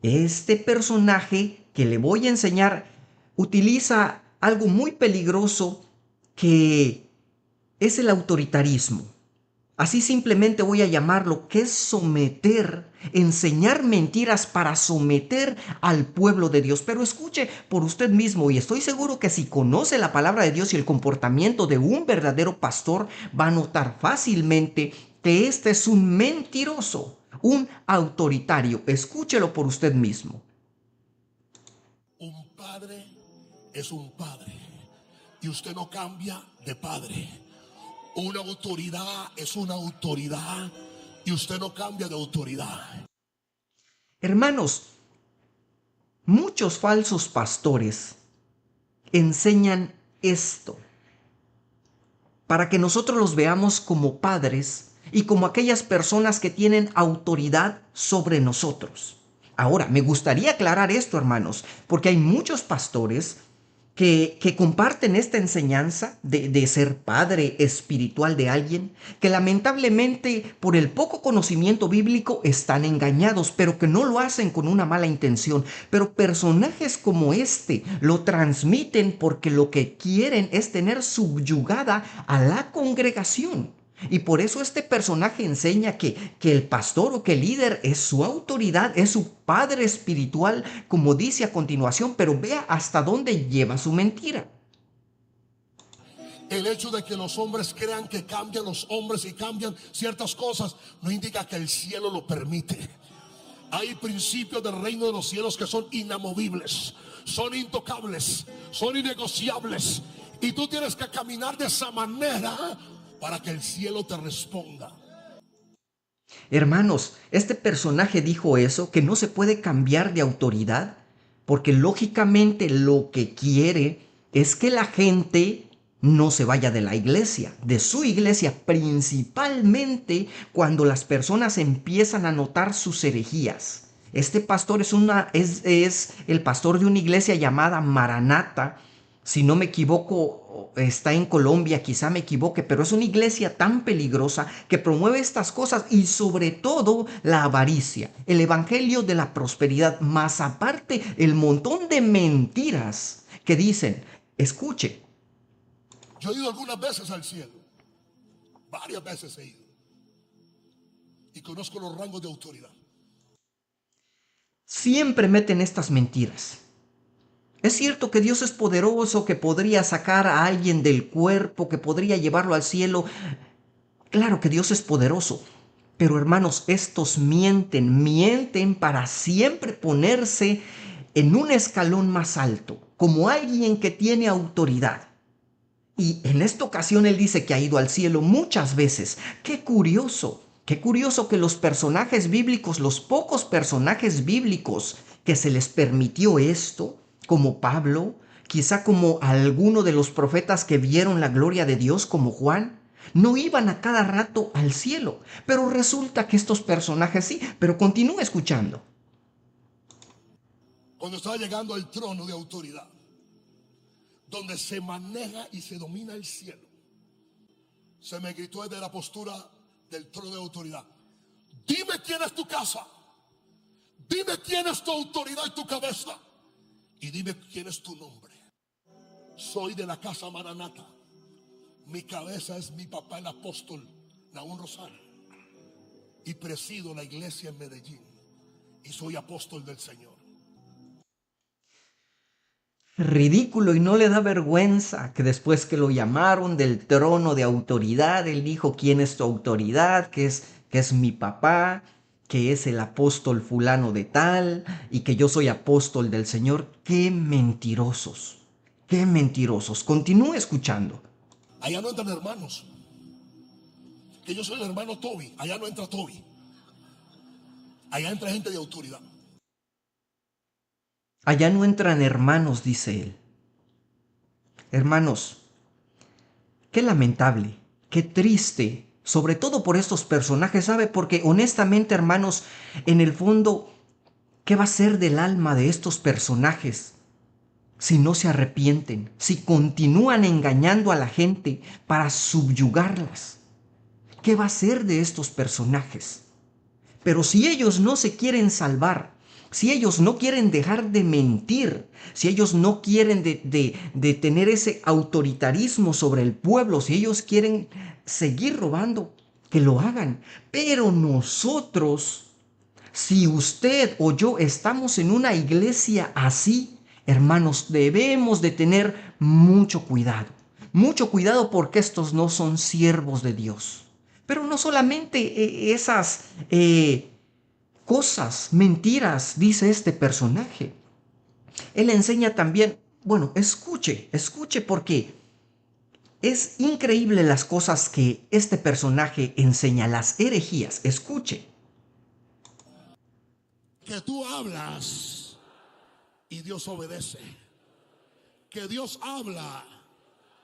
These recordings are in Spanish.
Este personaje que le voy a enseñar utiliza algo muy peligroso que es el autoritarismo. Así simplemente voy a llamarlo, que es someter, enseñar mentiras para someter al pueblo de Dios. Pero escuche por usted mismo, y estoy seguro que si conoce la palabra de Dios y el comportamiento de un verdadero pastor, va a notar fácilmente que este es un mentiroso, un autoritario. Escúchelo por usted mismo. Un padre es un padre y usted no cambia de padre. Una autoridad es una autoridad y usted no cambia de autoridad. Hermanos, muchos falsos pastores enseñan esto para que nosotros los veamos como padres y como aquellas personas que tienen autoridad sobre nosotros. Ahora, me gustaría aclarar esto, hermanos, porque hay muchos pastores que comparten esta enseñanza de ser padre espiritual de alguien, que lamentablemente por el poco conocimiento bíblico están engañados, pero que no lo hacen con una mala intención. Pero personajes como este lo transmiten porque lo que quieren es tener subyugada a la congregación. Y por eso este personaje enseña que el pastor o que el líder es su autoridad, es su padre espiritual, como dice a continuación, pero vea hasta dónde lleva su mentira. El hecho de que los hombres crean que cambian los hombres y cambian ciertas cosas no indica que el cielo lo permite. Hay principios del reino de los cielos que son inamovibles, son intocables, son innegociables. Y tú tienes que caminar de esa manera para que el cielo te responda. Hermanos, este personaje dijo eso, que no se puede cambiar de autoridad, porque lógicamente lo que quiere es que la gente no se vaya de la iglesia, de su iglesia, principalmente cuando las personas empiezan a notar sus herejías. Este pastor es el pastor de una iglesia llamada Maranata. Si no me equivoco, está en Colombia, quizá me equivoque, pero es una iglesia tan peligrosa que promueve estas cosas y sobre todo la avaricia, el evangelio de la prosperidad, más aparte el montón de mentiras que dicen, escuche, Yo he ido algunas veces al cielo, varias veces he ido, y conozco los rangos de autoridad. siempre meten estas mentiras. Es cierto que Dios es poderoso, que podría sacar a alguien del cuerpo, que podría llevarlo al cielo. Claro que Dios es poderoso, pero hermanos, estos mienten para siempre ponerse en un escalón más alto, como alguien que tiene autoridad. Y en esta ocasión él dice que ha ido al cielo muchas veces. Qué curioso que los personajes bíblicos, los pocos personajes bíblicos que se les permitió esto, como Pablo, quizá como alguno de los profetas que vieron la gloria de Dios, como Juan, no iban a cada rato al cielo. Pero resulta que estos personajes sí, pero continúa escuchando. Cuando estaba llegando al trono de autoridad, donde se maneja y se domina el cielo, se me gritó desde la postura del trono de autoridad: dime quién es tu casa, dime quién es tu autoridad y tu cabeza, y dime quién es tu nombre. Soy de la casa Maranata. Mi cabeza es mi papá el apóstol Naúm Rosales, y presido la iglesia en Medellín, y soy apóstol del Señor. Ridículo, y no le da vergüenza que después que lo llamaron del trono de autoridad, él dijo quién es tu autoridad, que es mi papá, que es el apóstol fulano de tal y que yo soy apóstol del Señor. Qué mentirosos, qué mentirosos. Continúe escuchando. Allá no entran hermanos, que yo soy el hermano Toby. Allá no entra Toby, allá entra gente de autoridad. Allá no entran hermanos, dice él. Hermanos, qué lamentable, qué triste, sobre todo por estos personajes, ¿sabe? Porque honestamente, hermanos, en el fondo, ¿qué va a ser del alma de estos personajes si no se arrepienten, si continúan engañando a la gente para subyugarlas? ¿Qué va a ser de estos personajes? Pero si ellos no se quieren salvar, si ellos no quieren dejar de mentir, si ellos no quieren de tener ese autoritarismo sobre el pueblo, si ellos quieren seguir robando, que lo hagan. Pero nosotros, si usted o yo estamos en una iglesia así, hermanos, debemos de tener mucho cuidado. Mucho cuidado porque estos no son siervos de Dios. Pero no solamente esas cosas, mentiras, dice este personaje. Él enseña también, bueno, escuche porque es increíble las cosas que este personaje enseña, las herejías. Escuche. Que tú hablas y Dios obedece. Que Dios habla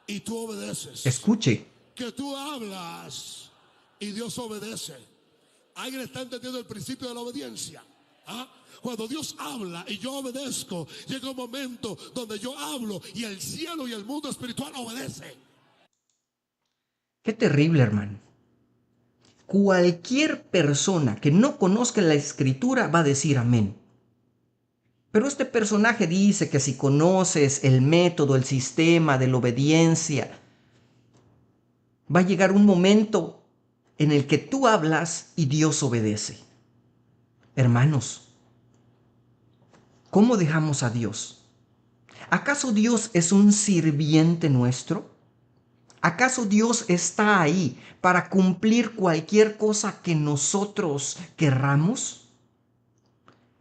y tú obedeces. Escuche. Que tú hablas y Dios obedece. ¿Alguien está entendiendo el principio de la obediencia? ¿Ah? Cuando Dios habla y yo obedezco, llega un momento donde yo hablo y el cielo y el mundo espiritual obedece. Qué terrible, hermano. Cualquier persona que no conozca la escritura va a decir amén. Pero este personaje dice que si conoces el método, el sistema de la obediencia, va a llegar un momento en el que tú hablas y Dios obedece. Hermanos, ¿cómo dejamos a Dios? ¿Acaso Dios es un sirviente nuestro? ¿Acaso Dios está ahí para cumplir cualquier cosa que nosotros querramos?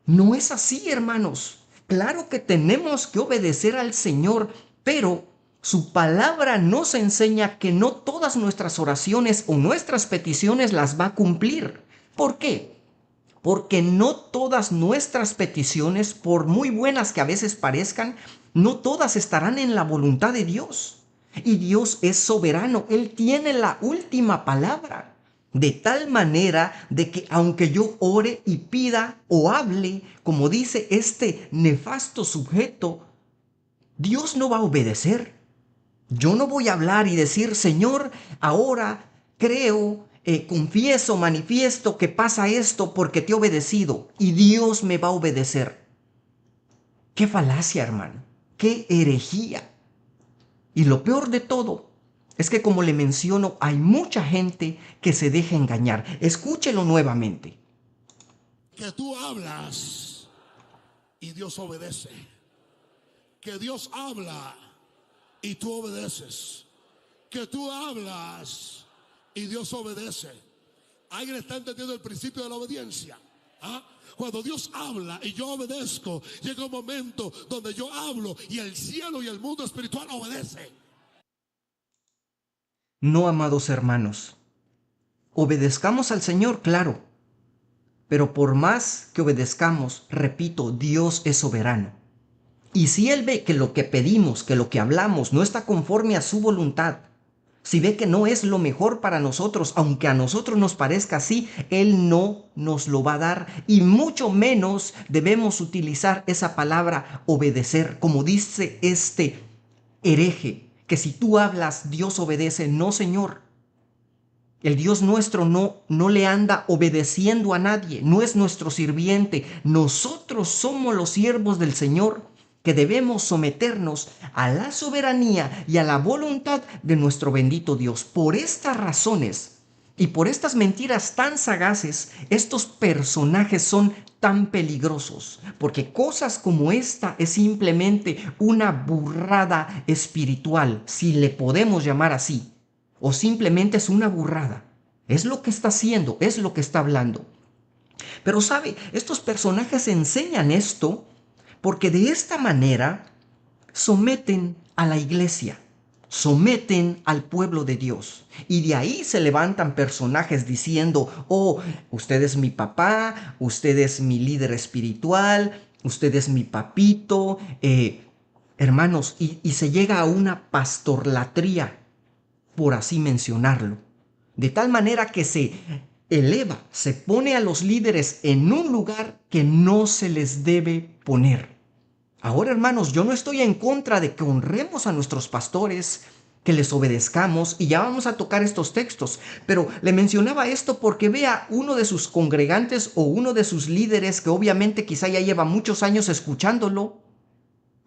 No es así, hermanos. Claro que tenemos que obedecer al Señor, pero su palabra nos enseña que no todas nuestras oraciones o nuestras peticiones las va a cumplir. ¿Por qué? Porque no todas nuestras peticiones, por muy buenas que a veces parezcan, no todas estarán en la voluntad de Dios. Y Dios es soberano, Él tiene la última palabra. De tal manera de que aunque yo ore y pida o hable, como dice este nefasto sujeto, Dios no va a obedecer. Yo no voy a hablar y decir, Señor, ahora creo, confieso, manifiesto que pasa esto porque te he obedecido y Dios me va a obedecer. Qué falacia, hermano. Qué herejía. Y lo peor de todo es que, como le menciono, hay mucha gente que se deja engañar. Escúchelo nuevamente. Que tú hablas y Dios obedece. Que Dios habla y tú obedeces. Que tú hablas y Dios obedece. ¿Alguien está entendiendo el principio de la obediencia? ¿Ah? Cuando Dios habla y yo obedezco, llega un momento donde yo hablo y el cielo y el mundo espiritual obedece. No, amados hermanos, obedezcamos al Señor, claro, pero por más que obedezcamos, repito, Dios es soberano. Y si Él ve que lo que pedimos, que lo que hablamos no está conforme a su voluntad, si ve que no es lo mejor para nosotros, aunque a nosotros nos parezca así, Él no nos lo va a dar. Y mucho menos debemos utilizar esa palabra obedecer, como dice este hereje, que si tú hablas, Dios obedece. No, Señor. El Dios nuestro no le anda obedeciendo a nadie, no es nuestro sirviente. Nosotros somos los siervos del Señor, que debemos someternos a la soberanía y a la voluntad de nuestro bendito Dios. Por estas razones y por estas mentiras tan sagaces, estos personajes son tan peligrosos, porque cosas como esta es simplemente una burrada espiritual, si le podemos llamar así, o simplemente es una burrada. Es lo que está haciendo, es lo que está hablando. Pero sabe, estos personajes enseñan esto porque de esta manera someten a la iglesia, someten al pueblo de Dios. Y de ahí se levantan personajes diciendo, oh, usted es mi papá, usted es mi líder espiritual, usted es mi papito, hermanos, y se llega a una pastorlatría, por así mencionarlo. De tal manera que se eleva, se pone a los líderes en un lugar que no se les debe poner. Ahora, hermanos, yo no estoy en contra de que honremos a nuestros pastores, que les obedezcamos, y ya vamos a tocar estos textos, pero le mencionaba esto porque vea uno de sus congregantes o uno de sus líderes, que obviamente quizá ya lleva muchos años escuchándolo,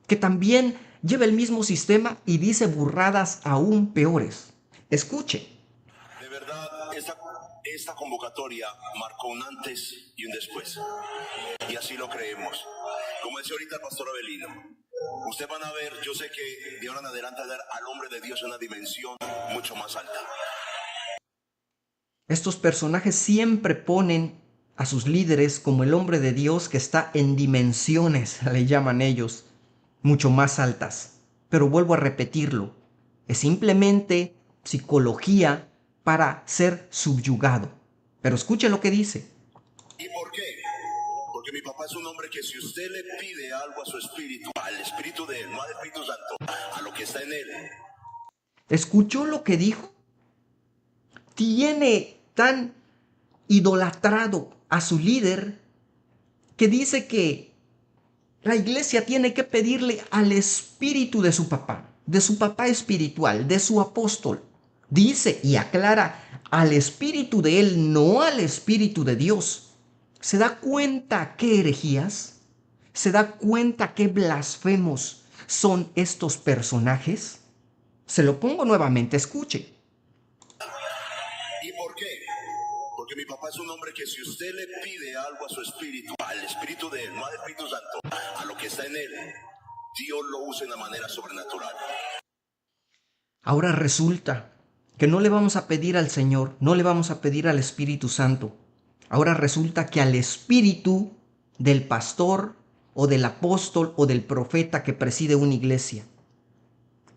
que también lleva el mismo sistema y dice burradas aún peores. Escuche. De verdad, esta convocatoria marcó un antes y un después. Y así lo creemos. Como decía ahorita el pastor Abelino, ustedes van a ver, yo sé que de ahora en adelante dar al hombre de Dios una dimensión mucho más alta. Estos personajes siempre ponen a sus líderes como el hombre de Dios que está en dimensiones, le llaman ellos, mucho más altas. Pero vuelvo a repetirlo, es simplemente psicología para ser subyugado. Pero escuche lo que dice. ¿Y por qué? Porque mi papá es un hombre que si usted le pide algo a su espíritu, al espíritu de él, no al Espíritu Santo, a lo que está en él. ¿Escuchó lo que dijo? Tiene tan idolatrado a su líder que dice que la iglesia tiene que pedirle al espíritu de su papá espiritual, de su apóstol. Dice y aclara al espíritu de él, no al espíritu de Dios. ¿Se da cuenta qué herejías? ¿Se da cuenta qué blasfemos son estos personajes? Se lo pongo nuevamente, escuche. ¿Y por qué? Porque mi papá es un hombre que si usted le pide algo a su espíritu, al espíritu de él, no al Espíritu Santo, a lo que está en él, Dios lo usa de una manera sobrenatural. Ahora resulta que no le vamos a pedir al Señor, no le vamos a pedir al Espíritu Santo. Ahora resulta que al espíritu del pastor o del apóstol o del profeta que preside una iglesia.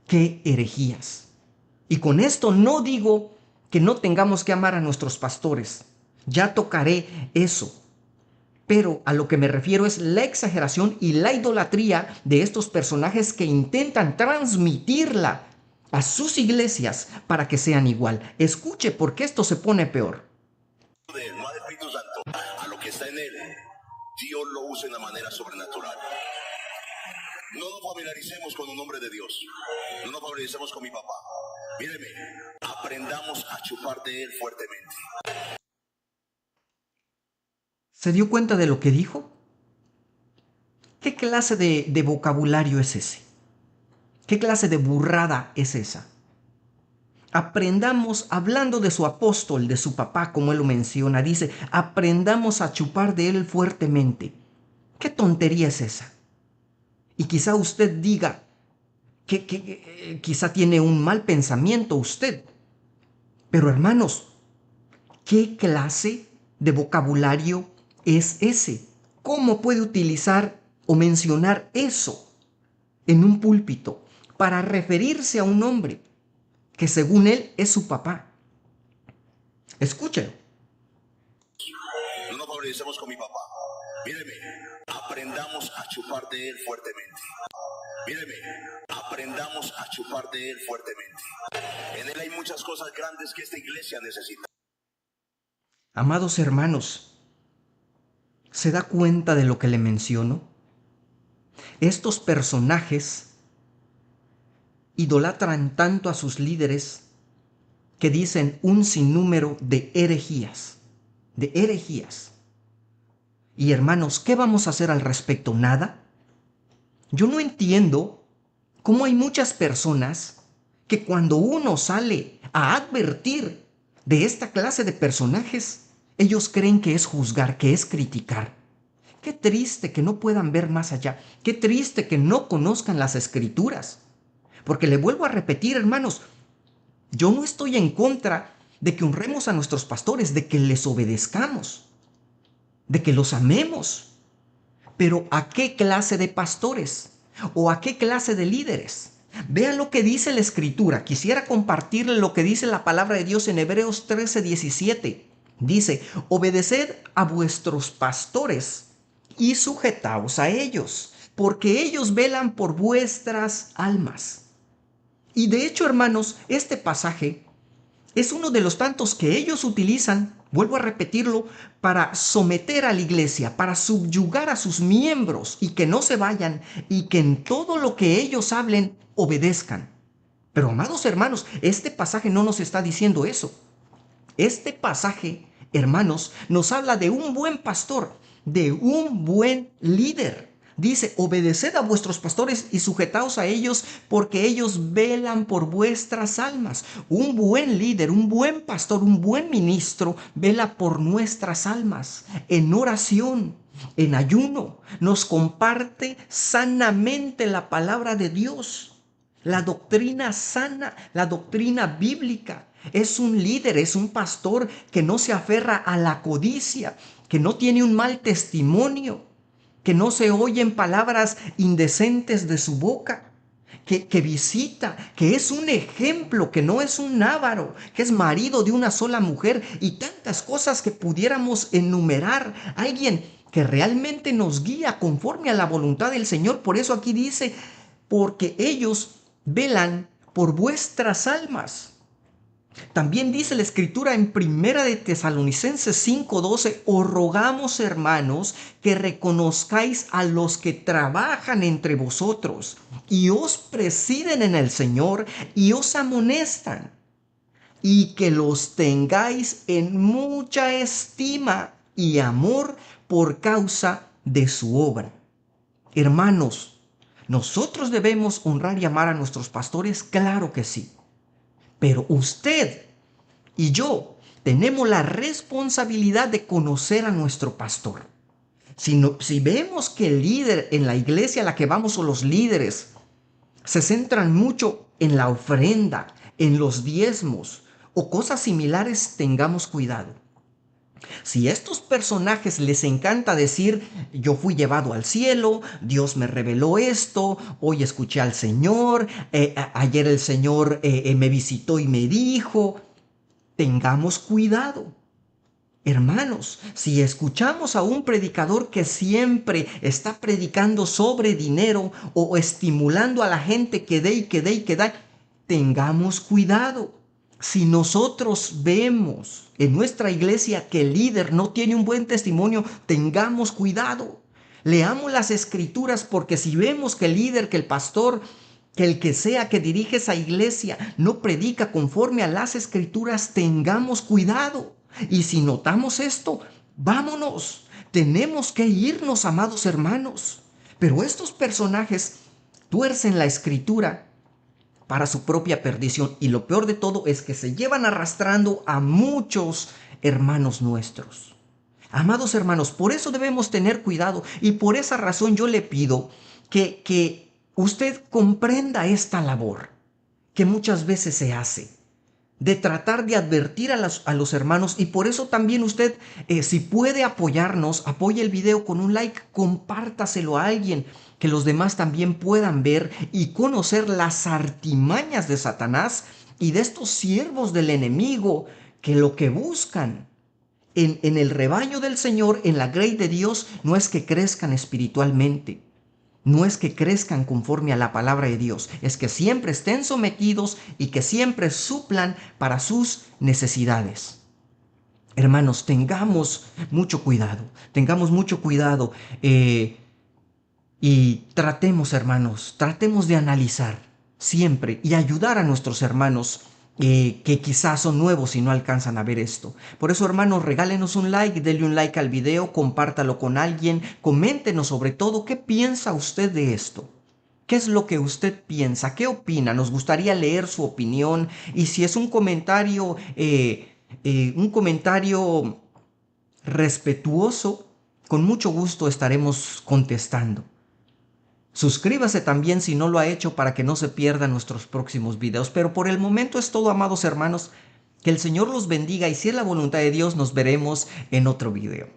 ¡Qué herejías! Y con esto no digo que no tengamos que amar a nuestros pastores. Ya tocaré eso. Pero a lo que me refiero es la exageración y la idolatría de estos personajes que intentan transmitirla a sus iglesias para que sean igual. Escuche porque esto se pone peor. De él, no al Espíritu Santo, a lo que está en él, Dios lo usa de una manera sobrenatural. No nos familiaricemos con un hombre de Dios. No nos familiaricemos con mi papá. Míreme, aprendamos a chupar de él fuertemente. ¿Se dio cuenta de lo que dijo? ¿Qué clase de vocabulario es ese? ¿Qué clase de burrada es esa? Aprendamos, hablando de su apóstol, de su papá, como él lo menciona, dice, aprendamos a chupar de él fuertemente. ¿Qué tontería es esa? Y quizá usted diga que quizá tiene un mal pensamiento usted. Pero hermanos, ¿qué clase de vocabulario es ese? ¿Cómo puede utilizar o mencionar eso en un púlpito para referirse a un hombre que según él es su papá? Escúchelo. No nos familiaricemos con mi papá. Míreme, aprendamos a chupar de él fuertemente. Míreme, aprendamos a chupar de él fuertemente. En él hay muchas cosas grandes que esta iglesia necesita. Amados hermanos, ¿se da cuenta de lo que le menciono? Estos personajes idolatran tanto a sus líderes que dicen un sinnúmero de herejías, de herejías. Y hermanos, ¿qué vamos a hacer al respecto? ¿Nada? Yo no entiendo cómo hay muchas personas que cuando uno sale a advertir de esta clase de personajes, ellos creen que es juzgar, que es criticar. Qué triste que no puedan ver más allá. Qué triste que no conozcan las escrituras. Porque le vuelvo a repetir, hermanos, yo no estoy en contra de que honremos a nuestros pastores, de que les obedezcamos, de que los amemos. Pero ¿a qué clase de pastores? ¿O a qué clase de líderes? Vean lo que dice la Escritura. Quisiera compartirle lo que dice la palabra de Dios en Hebreos 13:17. Dice, obedeced a vuestros pastores y sujetaos a ellos, porque ellos velan por vuestras almas. Y de hecho, hermanos, este pasaje es uno de los tantos que ellos utilizan, vuelvo a repetirlo, para someter a la iglesia, para subyugar a sus miembros y que no se vayan y que en todo lo que ellos hablen obedezcan. Pero amados hermanos, este pasaje no nos está diciendo eso. Este pasaje, hermanos, nos habla de un buen pastor, de un buen líder. Dice, obedeced a vuestros pastores y sujetaos a ellos, porque ellos velan por vuestras almas. Un buen líder, un buen pastor, un buen ministro vela por nuestras almas en oración, en ayuno. Nos comparte sanamente la palabra de Dios, la doctrina sana, la doctrina bíblica. Es un líder, es un pastor que no se aferra a la codicia, que no tiene un mal testimonio, que no se oyen palabras indecentes de su boca, que visita, que es un ejemplo, que no es un avaro, que es marido de una sola mujer y tantas cosas que pudiéramos enumerar. Alguien que realmente nos guía conforme a la voluntad del Señor. Por eso aquí dice, porque ellos velan por vuestras almas. También dice la Escritura en Primera de Tesalonicenses 5:12, os rogamos, hermanos, que reconozcáis a los que trabajan entre vosotros y os presiden en el Señor y os amonestan, y que los tengáis en mucha estima y amor por causa de su obra. Hermanos, ¿nosotros debemos honrar y amar a nuestros pastores? Claro que sí. Pero usted y yo tenemos la responsabilidad de conocer a nuestro pastor. Si vemos que el líder en la iglesia a la que vamos o los líderes se centran mucho en la ofrenda, en los diezmos o cosas similares, tengamos cuidado. Si a estos personajes les encanta decir, yo fui llevado al cielo, Dios me reveló esto, hoy escuché al Señor, ayer el Señor me visitó y me dijo, tengamos cuidado. Hermanos, si escuchamos a un predicador que siempre está predicando sobre dinero o estimulando a la gente que dé y que dé y que da, tengamos cuidado. Si nosotros vemos en nuestra iglesia que el líder no tiene un buen testimonio, tengamos cuidado. Leamos las escrituras, porque si vemos que el líder, que el pastor, que el que sea que dirige esa iglesia no predica conforme a las escrituras, tengamos cuidado. Y si notamos esto, vámonos. Tenemos que irnos, amados hermanos. Pero estos personajes tuercen la escritura para su propia perdición. Y lo peor de todo es que se llevan arrastrando a muchos hermanos nuestros. Amados hermanos, por eso debemos tener cuidado. Y por esa razón yo le pido que usted comprenda esta labor que muchas veces se hace, de tratar de advertir a los hermanos. Y por eso también usted, si puede apoyarnos, apoye el video con un like, compártaselo a alguien, que los demás también puedan ver y conocer las artimañas de Satanás y de estos siervos del enemigo, que lo que buscan en el rebaño del Señor, en la grey de Dios, no es que crezcan espiritualmente, no es que crezcan conforme a la palabra de Dios, es que siempre estén sometidos y que siempre suplan para sus necesidades. Hermanos, tengamos mucho cuidado, y tratemos, hermanos, tratemos de analizar siempre y ayudar a nuestros hermanos que quizás son nuevos y no alcanzan a ver esto. Por eso, hermanos, regálenos un like, denle un like al video, compártalo con alguien, coméntenos sobre todo qué piensa usted de esto. ¿Qué es lo que usted piensa? ¿Qué opina? Nos gustaría leer su opinión, y si es un comentario respetuoso, con mucho gusto estaremos contestando. Suscríbase también si no lo ha hecho, para que no se pierdan nuestros próximos videos. Pero por el momento es todo, amados hermanos. Que el Señor los bendiga, y si es la voluntad de Dios, nos veremos en otro video.